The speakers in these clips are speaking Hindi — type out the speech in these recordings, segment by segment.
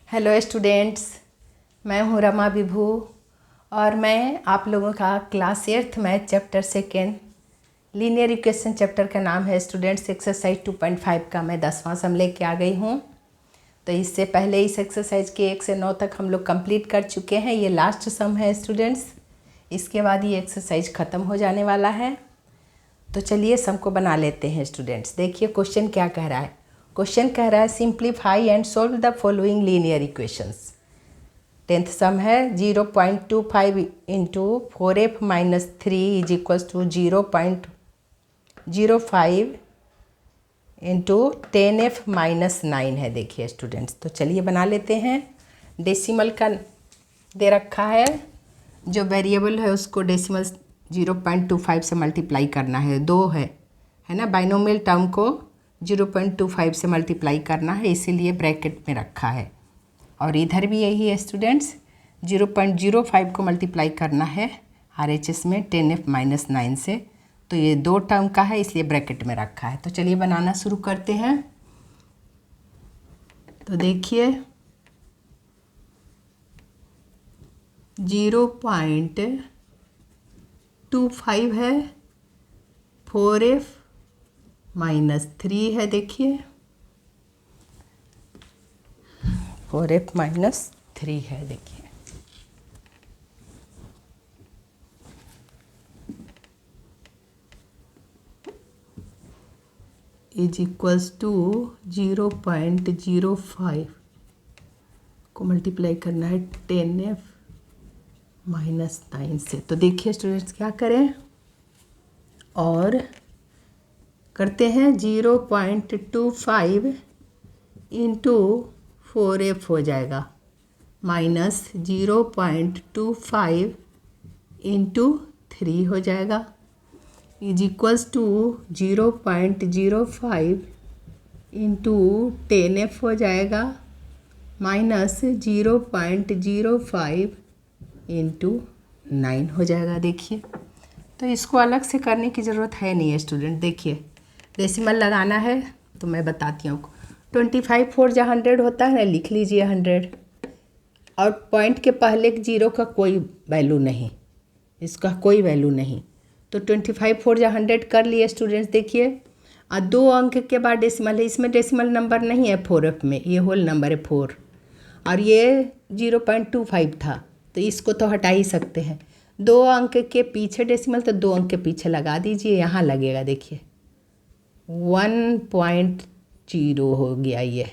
हेलो स्टूडेंट्स, मैं हूँ रमा विभू और मैं आप लोगों का class 8th math chapter 2 linear equation chapter का नाम है स्टूडेंट्स एक्सरसाइज 2.5 का मैं 10वां सम लेके आ गई हूँ। तो इससे पहले इस एक्सरसाइज के 1 से 9 तक हम लोग कंप्लीट कर चुके हैं। ये लास्ट सम है स्टूडेंट्स, इसके बाद ये एक्सरसाइज ख़त्म हो जाने वाला है। तो चलिए सम को बना लेते हैं स्टूडेंट्स। देखिए क्वेश्चन क्या कह रहा है। क्वेश्चन कह रहा है simplify and solve the following linear equations. 10th sum है 0.25 into 4f minus 3 is equals to 0.05 into 10f minus 9 है। देखिए स्टूडेंट्स, तो चलिए बना लेते हैं। डेसिमल का दे रखा है, जो वेरिएबल है उसको डेसिमल 0.25 से मल्टीप्लाई करना है। 2 है ना, बाइनोमियल टर्म को 0.25 से मल्टीप्लाई करना है, इसीलिए ब्रैकेट में रखा है। और इधर भी यही है स्टूडेंट्स, 0.05 को मल्टीप्लाई करना है RHS में 10f माइनस 9 से। तो ये 2 टर्म का है, इसलिए ब्रैकेट में रखा है। तो चलिए बनाना शुरू करते हैं। तो देखिए 0.25 है, 4f माइनस 3 है। देखिए 4f माइनस 3 है। देखिए इज इक्वल्स टू 0.05 को मल्टीप्लाई करना है 10f माइनस 9 से। तो देखिए स्टूडेंट्स क्या करें, और करते हैं 0.25 इंटू 4f हो जाएगा, माइनस 0.25 इंटू 3 हो जाएगा, is equals to 0.05 into 10f हो जाएगा, माइनस 0.05 इंटू 9 हो जाएगा। देखिए तो इसको अलग से करने की ज़रूरत है नहीं है स्टूडेंट। देखिए डेसिमल लगाना है तो मैं बताती हूँ। 25 4 जा 100 होता है ना, लिख लीजिए 100। और पॉइंट के पहले जीरो का कोई वैल्यू नहीं, इसका कोई वैल्यू नहीं। तो 25 4 जा 100 कर लिए स्टूडेंट्स। देखिए 2 अंक के बाद डेसिमल है, इसमें डेसिमल नंबर नहीं है 4f में, ये होल नंबर है 4। और ये 0.25 था, तो इसको तो हटा ही सकते हैं। 2 अंक के पीछे डेसिमल, तो 2 अंक के पीछे लगा दीजिए, यहाँ लगेगा। देखिए 1.0 हो गया, ये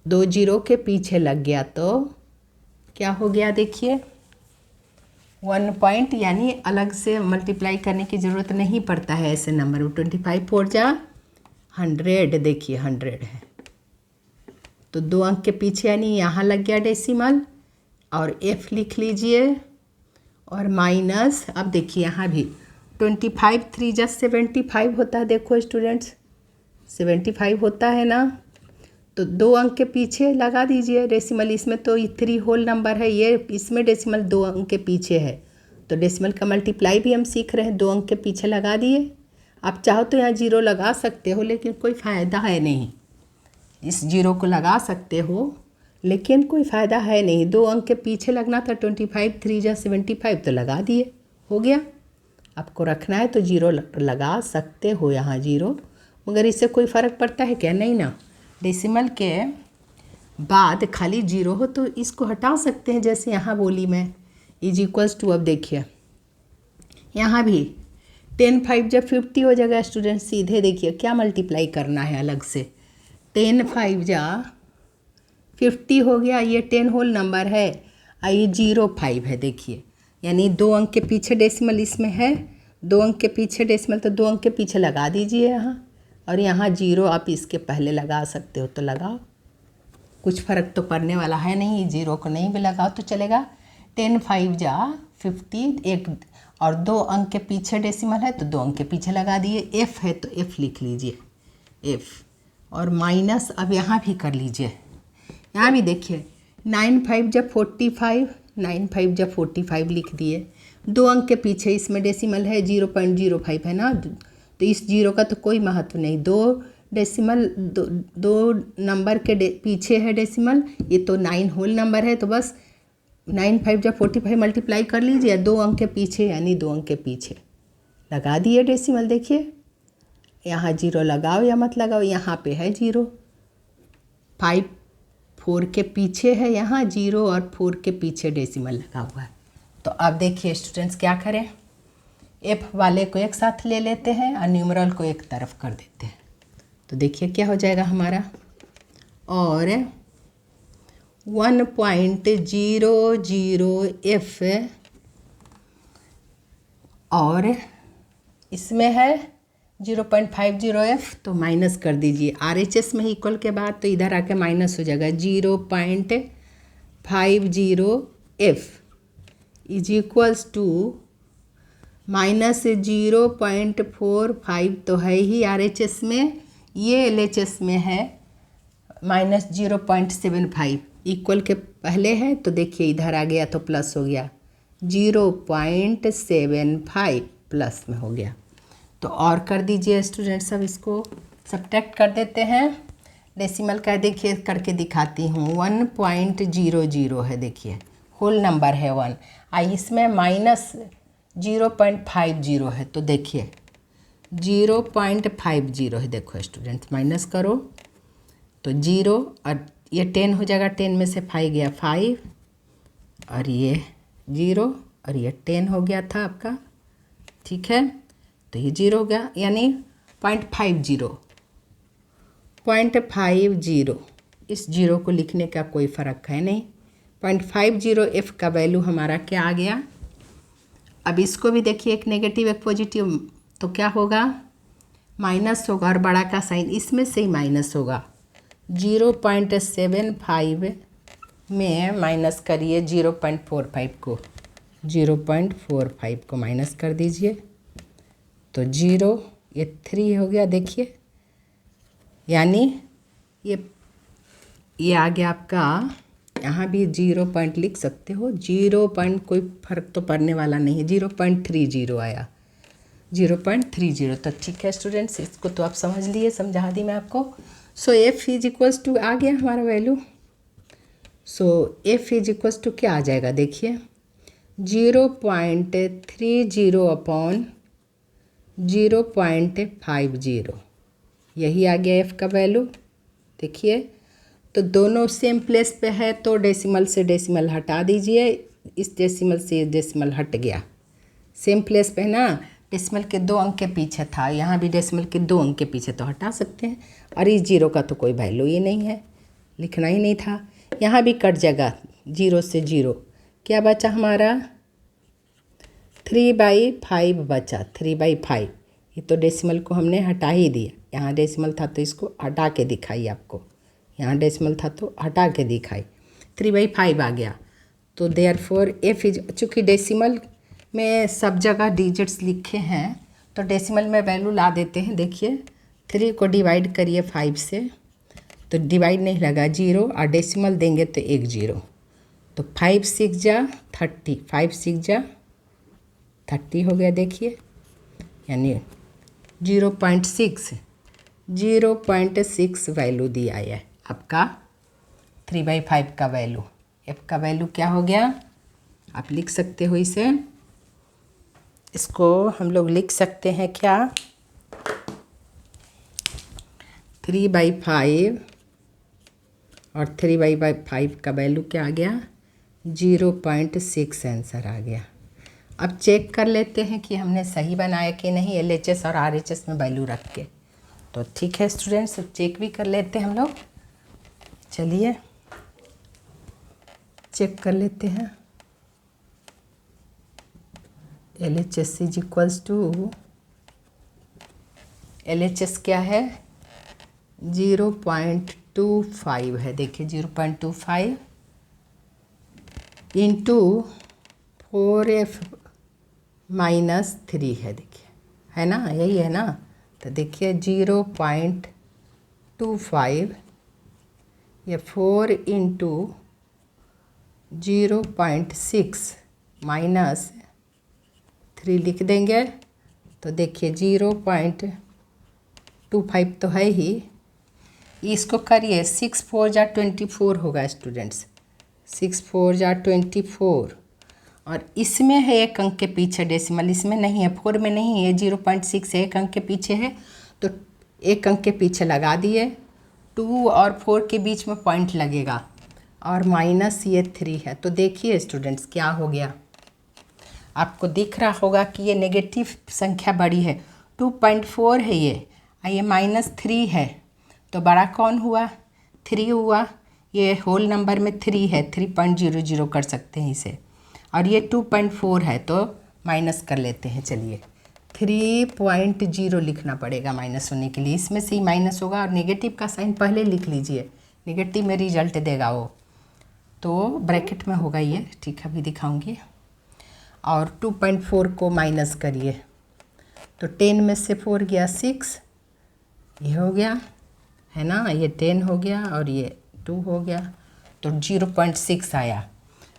2 जीरो के पीछे लग गया तो क्या हो गया। देखिए 1 पॉइंट, यानी अलग से मल्टीप्लाई करने की ज़रूरत नहीं पड़ता है ऐसे नंबर में। 25 4 जा 100, देखिए 100 है, तो 2 अंक के पीछे यानी यहाँ लग गया डेसिमल, और f लिख लीजिए, और माइनस। अब देखिए यहाँ भी 25 3 जा 75 होता है। देखो स्टूडेंट्स 75 होता है ना, तो 2 अंक के पीछे लगा दीजिए डेसिमल। इसमें तो 3 होल नंबर है, ये इसमें डेसिमल 2 अंक के पीछे है, तो डेसिमल का मल्टीप्लाई भी हम सीख रहे हैं। 2 अंक के पीछे लगा दिए। आप चाहो तो यहाँ 0 लगा सकते हो, लेकिन कोई फ़ायदा है नहीं। इस 0 को लगा सकते हो, लेकिन कोई फ़ायदा है नहीं। 2 अंक के पीछे लगना था। 25 3 जा 75 तो लगा दिए, हो गया। आपको रखना है तो 0 लगा सकते हो यहाँ 0, मगर इससे कोई फ़र्क पड़ता है क्या? नहीं ना। डेसिमल के बाद खाली 0 हो तो इसको हटा सकते हैं, जैसे यहाँ बोली मैं इज इक्वल्स टू। अब देखिए यहाँ भी 10 5 जब 50 हो जाएगा स्टूडेंट। सीधे देखिए क्या मल्टीप्लाई करना है अलग से। 10 5 जा 50 हो गया, ये 10 होल नंबर है, ये 0.5 है। देखिए यानी 2 अंक के पीछे डेसिमल इसमें है, 2 अंक के पीछे डेसिमल, तो 2 अंक के पीछे लगा दीजिए यहाँ, और यहाँ 0 आप इसके पहले लगा सकते हो तो लगाओ, कुछ फ़र्क तो पड़ने वाला है नहीं। 0 को नहीं भी लगाओ तो चलेगा। 10 5 जा 50, एक और 2 अंक के पीछे डेसिमल है, तो 2 अंक के पीछे लगा दिए। f है तो f लिख लीजिए, f, और माइनस। अब यहाँ भी कर लीजिए, यहाँ भी देखिए 9 5 जब 45, 9 5 जब 45 लिख दिए। 2 अंक के पीछे इसमें डेसिमल है, 0.05 है ना, तो इस 0 का तो कोई महत्व नहीं। 2 डेसिमल दो नंबर के पीछे है डेसिमल, ये तो 9 होल नंबर है, तो बस 9 5 जब 45 मल्टीप्लाई कर लीजिए 2 अंक के पीछे, यानी 2 अंक के पीछे लगा दिए डेसिमल। देखिए यहाँ 0 लगाओ या मत लगाओ, यहाँ पे है 0, 5 4 के पीछे है, यहाँ 0 और 4 के पीछे डेसिमल लगा हुआ है। तो अब देखिए स्टूडेंट्स क्या करें, एफ वाले को एक साथ ले लेते हैं और न्यूमरल को एक तरफ कर देते हैं। तो देखिए क्या हो जाएगा हमारा, और 1.00 f और इसमें है 0.50 f, तो माइनस कर दीजिए। RHS में इक्वल के बाद तो इधर आके माइनस हो जाएगा। 0.50 f इज इक्वल्स टू -0.45 तो है ही RHS में, ये LHS में है -0.75। इक्वल के पहले है तो देखिए इधर आ गया तो प्लस हो गया, 0.75 प्लस में हो गया। तो और कर दीजिए स्टूडेंट्स, सब इसको सब्ट्रैक्ट कर देते हैं। डेसिमल का देखिए करके दिखाती हूँ, 1.00 है, देखिए होल नंबर है 1, इसमें -0.50 है, तो देखिए 0.50 है। देखो स्टूडेंट्स माइनस करो तो 0 और ये 10 हो जाएगा, 10 में से 5 गया 5 और ये 0 और ये 10 हो गया था आपका, ठीक है। तो ये 0 हो गया, यानी 0.50 इस 0 को लिखने का कोई फ़र्क है नहीं। 0.50 f का वैल्यू हमारा क्या आ गया। अब इसको भी देखिए, एक नेगेटिव एक पॉजिटिव, तो क्या होगा, माइनस होगा और बड़ा का साइन इसमें से ही माइनस होगा। 0.75 में माइनस करिए 0.45 को, 0.45 को माइनस कर दीजिए तो 0, ये 3 हो गया। देखिए यानी ये आ गया आपका, यहाँ भी 0 पॉइंट लिख सकते हो, 0 पॉइंट कोई फ़र्क तो पड़ने वाला नहीं है, 0.30 आया, 0.30। तो ठीक है स्टूडेंट्स, इसको तो आप समझ लिए, समझा दी मैं आपको। So F is equals to आ गया हमारा value. So F is equals to क्या आ जाएगा, देखिए 0.30 अपॉन 0.50, यही आ गया एफ का वैल्यू। देखिए तो दोनों सेम प्लेस पे है, तो डेसिमल से डेसिमल हटा दीजिए, इस डेसिमल से ये डेसिमल हट गया, सेम प्लेस पे है ना। डेसिमल के 2 अंक के पीछे था, यहाँ भी डेसिमल के 2 अंक के पीछे, तो हटा सकते हैं। और इस 0 का तो कोई वैल्यू ही नहीं है, लिखना ही नहीं था। यहाँ भी कट जाएगा, 0 से 0, क्या बचा हमारा 3/5 बचा, 3/5। ये तो डेसिमल को हमने हटा ही दिया, यहाँ डेसिमल था तो इसको हटा के दिखाई आपको, यहाँ डेसिमल था तो हटा के दिखाई, 3/5 आ गया। तो देयरफॉर एफ इज, चूँकि डेसिमल में सब जगह डिजिट्स लिखे हैं तो डेसिमल में वैल्यू ला देते हैं। देखिए 3 को डिवाइड करिए 5 से, तो डिवाइड नहीं लगा 0, और डेसिमल देंगे तो 1 0, तो 5 6 जा 30, 5 6 जा 30 हो गया। देखिए यानी 0.6 वैल्यू दिया है आपका 3/5 का वैल्यू। एफ का वैल्यू क्या हो गया, आप लिख सकते हो इसे, इसको हम लोग लिख सकते हैं क्या, 3/5 और 3/5 का वैल्यू क्या आ गया, 0.6 आंसर आ गया। अब चेक कर लेते हैं कि हमने सही बनाया कि नहीं, LHS और RHS में वैल्यू रख के। तो ठीक है स्टूडेंट्स, चेक भी कर लेते हैं हम लोग, चलिए चेक कर लेते हैं। LHS is equals to, LHS क्या है, 0.25 है। देखिए 0.25 इंटू 4f -3 है, देखिए है ना, यही है ना। तो देखिए 0.25, ये 4 इंटू 0.6 -3 लिख देंगे, तो देखिए 0.25 25 तो है ही, इसको करिए 6 4 जा 24 होगा स्टूडेंट्स, 6 4 जा 24, और इसमें है एक अंक के पीछे डेसिमल, इसमें नहीं है, 4 में नहीं है, 0.6 एक अंक के पीछे है, तो एक अंक के पीछे लगा दिए, 2 और 4 के बीच में पॉइंट लगेगा, और माइनस ये 3 है। तो देखिए स्टूडेंट्स क्या हो गया, आपको दिख रहा होगा कि ये नेगेटिव संख्या बड़ी है, 2.4 है ये, और ये -3 है, तो बड़ा कौन हुआ, 3 हुआ, ये होल नंबर में 3 है, 3.00 कर सकते हैं इसे, और ये 2.4 है तो माइनस कर लेते हैं, चलिए 3.0 लिखना पड़ेगा माइनस होने के लिए, इसमें से ही माइनस होगा, और नेगेटिव का साइन पहले लिख लीजिए, नेगेटिव में रिजल्ट देगा वो, तो ब्रैकेट में होगा ये, ठीक है अभी दिखाऊंगी, और 2.4 को माइनस करिए, तो 10 में से 4 गया 6, ये हो गया है ना, ये 10 हो गया और ये 2 हो गया, तो 0.6 आया,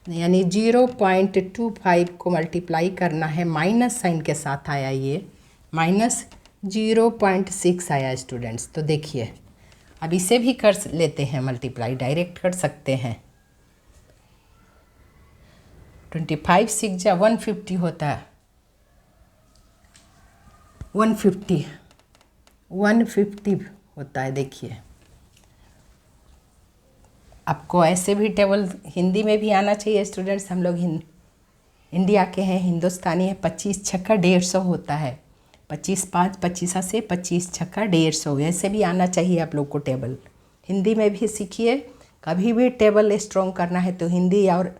यानी 0.25 को मल्टीप्लाई करना है, माइनस साइन के साथ आया, ये माइनस 0.6 आया स्टूडेंट्स। तो देखिए अब इसे भी कर लेते हैं मल्टीप्लाई, डायरेक्ट कर सकते हैं, 25 6 जा 150 होता है, 150 होता है। देखिए आपको ऐसे भी टेबल हिंदी में भी आना चाहिए स्टूडेंट्स, हम लोग इंडिया के हैं, हिंदुस्तानी है, 25 छक्का 150 होता है, 25 5 25 से 25 छक्का 150, ऐसे भी आना चाहिए आप लोग को टेबल, हिंदी में भी सीखिए, कभी भी टेबल स्ट्रॉन्ग करना है तो हिंदी और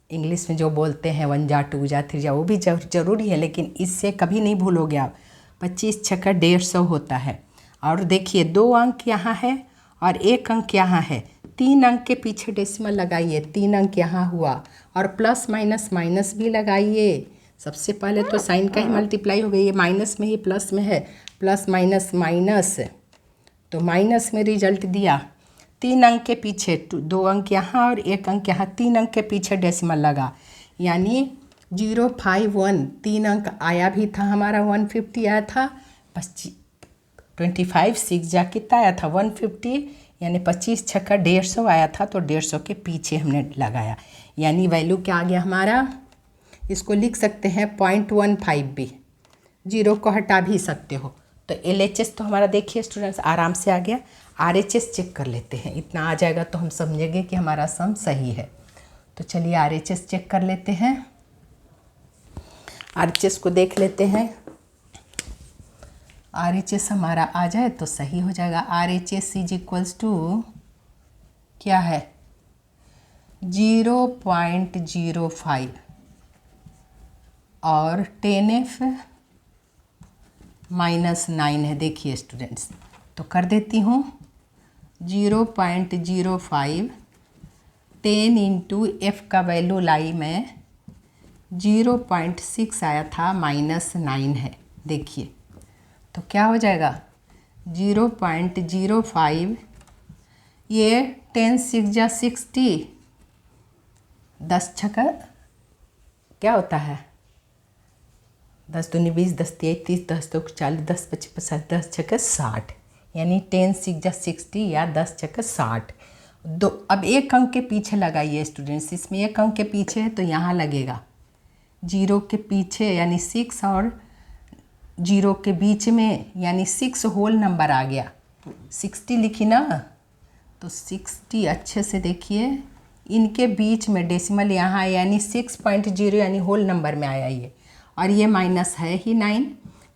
इंग्लिश में जो बोलते हैं 1 जा 2 जा 3 जा वो भी ज़रूरी है, लेकिन इससे कभी नहीं भूलोगे आप, 25 छक्का 150 होता है। और देखिए 2 अंक यहाँ है और 1 अंक यहाँ है, 3 अंक के पीछे डेसिमल लगाइए, 3 अंक यहाँ हुआ, और प्लस माइनस माइनस भी लगाइए, सबसे पहले तो साइन का ही मल्टीप्लाई हो गई, ये माइनस में ही प्लस में है, प्लस माइनस माइनस, तो माइनस में रिजल्ट दिया, 3 अंक के पीछे 2 अंक यहाँ और 1 अंक यहाँ, 3 अंक के पीछे डेसिमल लगा, यानी 051, 3 अंक आया भी था हमारा, 150 आया था, 25 6 जा कितना आया था 150, यानी 25 छक्का 150 आया था, तो 150 के पीछे हमने लगाया, यानी वैल्यू क्या आ गया हमारा, इसको लिख सकते हैं 0.15 भी, 0 को हटा भी सकते हो। तो LHS तो हमारा देखिए स्टूडेंट्स आराम से आ गया, RHS चेक कर लेते हैं, इतना आ जाएगा तो हम समझेंगे कि हमारा सम सही है। तो चलिए RHS चेक कर लेते हैं, RHS को देख लेते हैं, RHS हमारा आ जाए तो सही हो जाएगा। RHS इज इक्वल्स टू क्या है 0.05 और 10F -9 है। देखिए स्टूडेंट्स तो कर देती हूँ 0.05 10 इंटू F का वैल्यू लाई मैं 0.6 आया था, -9 है। देखिए तो क्या हो जाएगा 0.05, ये 10 6 जा 60, 10 छक्का क्या होता है 10 दूनी 20, 10 3 30, 10 2 40, 10 25 50, 10 छक्का 60, यानी 10 6 जा 60 या 10 छक्का 60। दो अब 1 अंक के पीछे लगाइए स्टूडेंट्स, इसमें 1 अंक के पीछे है तो यहाँ लगेगा 0 के पीछे, यानी 6 और 0 के बीच में, यानी 6 होल नंबर आ गया, 60 लिखी ना, तो 60 अच्छे से देखिए, इनके बीच में डेसिमल यहाँ है, यानी 6.0 यानी होल नंबर में आया ये, और ये माइनस है ही 9,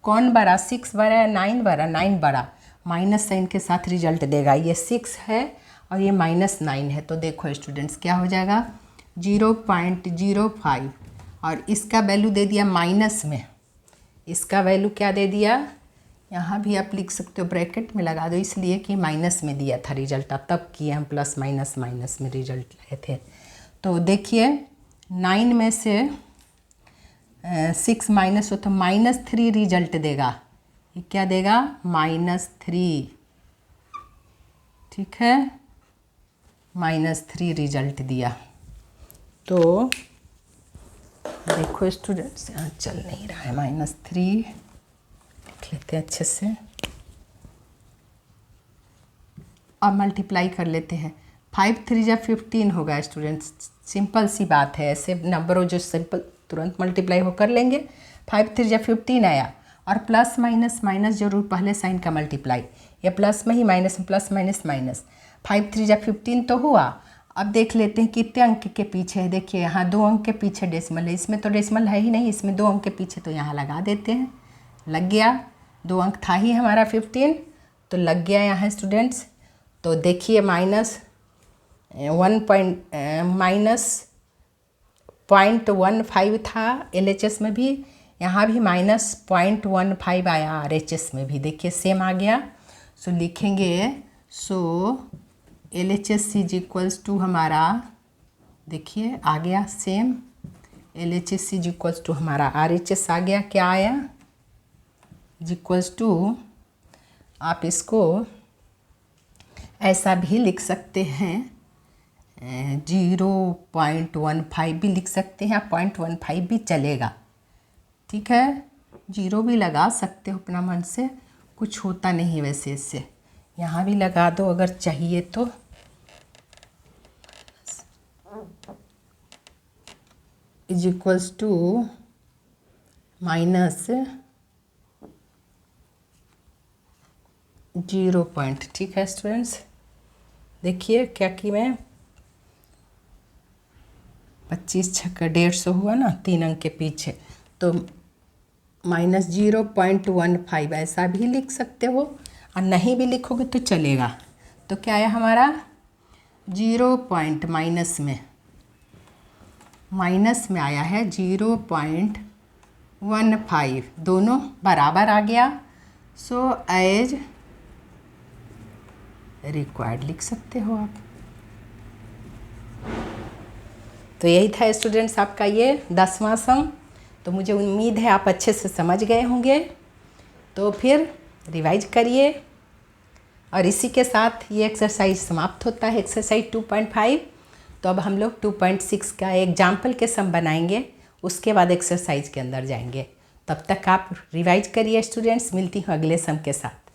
कौन बड़ा 6 बड़ा या 9 बड़ा, 9 बड़ा, माइनस साइन के साथ रिजल्ट देगा, ये 6 है और ये -9 है। तो देखो स्टूडेंट्स क्या हो जाएगा 0.05, और इसका वैल्यू दे दिया माइनस में, इसका वैल्यू क्या दे दिया, यहाँ भी आप लिख सकते हो ब्रैकेट में लगा दो, इसलिए कि माइनस में दिया था रिजल्ट, तब किए हम प्लस माइनस माइनस में रिजल्ट लाए थे। तो देखिए 9 में से 6 माइनस हो तो -3 रिजल्ट देगा, ये क्या देगा -3, ठीक है, -3 रिजल्ट दिया। तो देखो स्टूडेंट्स यहाँ चल नहीं रहा है, -3 लिख लेते हैं अच्छे से, और मल्टीप्लाई कर लेते हैं। 5 3 जा 15 होगा स्टूडेंट्स, सिंपल सी बात है। ऐसे नंबर हो जो सिंपल तुरंत मल्टीप्लाई हो कर लेंगे। 5 3 जा 15 आया, और प्लस माइनस माइनस जरूर पहले साइन का मल्टीप्लाई, या प्लस में ही माइनस में, प्लस माइनस माइनस। 5 3 जा 15 तो हुआ। अब देख लेते हैं कितने अंक के पीछे है। देखिए यहाँ 2 अंक के पीछे डेसिमल है, इसमें तो डेसिमल है ही नहीं, इसमें 2 अंक के पीछे, तो यहाँ लगा देते हैं। लग गया, 2 अंक था ही हमारा 15, तो लग गया यहाँ स्टूडेंट्स। तो देखिए माइनस 0.15 था LHS में भी, यहाँ भी -0.15 आया RHS में भी। देखिए सेम आ गया। सो लिखेंगे, so LHS is equals to हमारा, देखिए आ गया same, LHS is equals to हमारा RHS आ गया। क्या आया? इज इक्वल्स टू, आप इसको ऐसा भी लिख सकते हैं, 0.15 भी लिख सकते हैं, 0.15 भी चलेगा, ठीक है। 0 भी लगा सकते हो अपना मन से, कुछ होता नहीं वैसे इससे। यहाँ भी लगा दो अगर चाहिए तो। इज इक्वल्स टू -0 ठीक है स्टूडेंट्स। देखिए क्या कि मैं 25 छक्का 150 हुआ ना, 3 अंक के पीछे, तो -0.15 ऐसा भी लिख सकते हो, और नहीं भी लिखोगे तो चलेगा। तो क्या आया हमारा 0. माइनस में आया है 0.15, दोनों बराबर आ गया। सो एज रिक्वायर्ड लिख सकते हो आप। तो यही था स्टूडेंट्स आपका ये 10वां सम। तो मुझे उम्मीद है आप अच्छे से समझ गए होंगे। तो फिर रिवाइज करिए, और इसी के साथ ये एक्सरसाइज समाप्त होता है, एक्सरसाइज 2.5। तो अब हम लोग 2.6 का एग्जाम्पल के सम बनाएंगे, उसके बाद एक्सरसाइज के अंदर जाएंगे। तब तक आप रिवाइज करिए स्टूडेंट्स। मिलती हूँ अगले सम के साथ।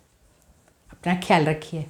अपना ख्याल रखिए।